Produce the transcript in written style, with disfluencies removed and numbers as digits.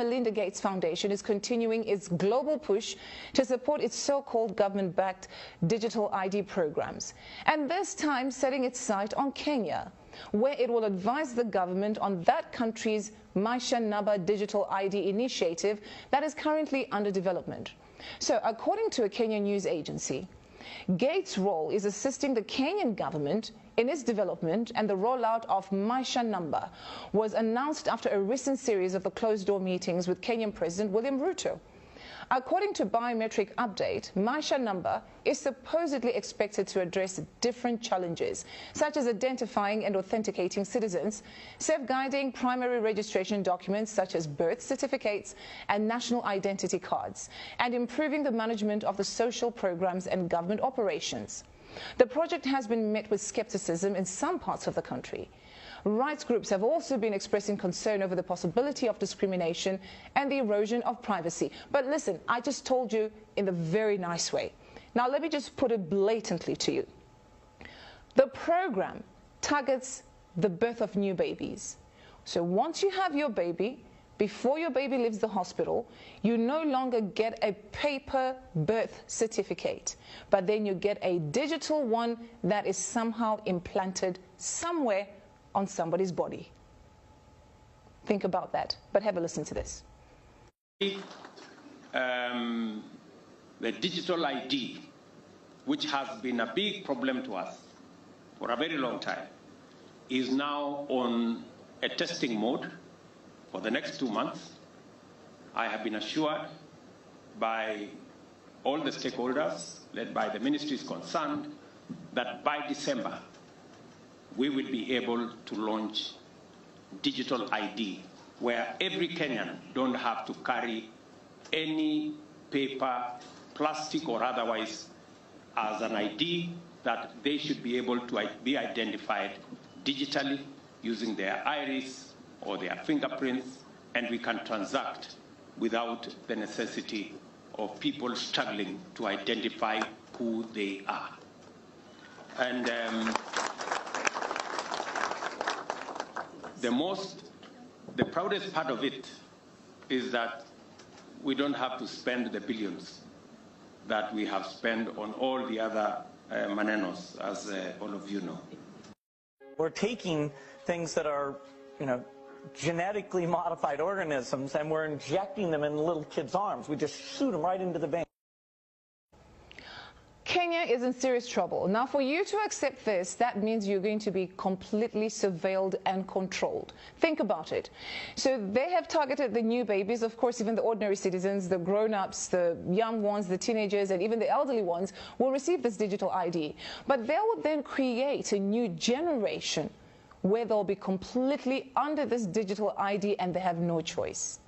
Melinda Gates Foundation is continuing its global push to support its so-called government-backed digital ID programs, and this time setting its sight on Kenya, where it will advise the government on that country's Maisha Namba digital ID initiative that is currently under development. So, according to a Kenyan news agency, Gates' role is assisting the Kenyan government in its development, and the rollout of Maisha Namba was announced after a recent series of closed-door meetings with Kenyan President William Ruto. According to Biometric Update, Maisha Namba is supposedly expected to address different challenges, such as identifying and authenticating citizens, safeguarding primary registration documents such as birth certificates and national identity cards, and improving the management of the social programs and government operations. The project has been met with skepticism in some parts of the country. Rights groups have also been expressing concern over the possibility of discrimination and the erosion of privacy. But listen, I just told you in a very nice way. Now let me just put it blatantly to you. The program targets the birth of new babies. So once you have your baby, before your baby leaves the hospital, you no longer get a paper birth certificate, but then you get a digital one that is somehow implanted somewhere on somebody's body. Think about that, but have a listen to this. The digital ID, which has been a big problem to us for a very long time, is now on a testing mode for the next 2 months. I have been assured by all the stakeholders, led by the ministries concerned, that by December, we will be able to launch digital ID, where every Kenyan don't have to carry any paper, plastic or otherwise, as an ID, that they should be able to be identified digitally using their iris or their fingerprints, and we can transact without the necessity of people struggling to identify who they are. And the proudest part of it is that we don't have to spend the billions that we have spent on all the other manenos, as all of you know. We're taking things that are, genetically modified organisms, and we're injecting them in little kids' arms. We just shoot them right into the vein. Kenya is in serious trouble. Now, for you to accept this, that means you're going to be completely surveilled and controlled. Think about it. So they have targeted the new babies, of course, even the ordinary citizens, the grown-ups, the young ones, the teenagers, and even the elderly ones will receive this digital ID. But they will then create a new generation where they'll be completely under this digital ID and they have no choice.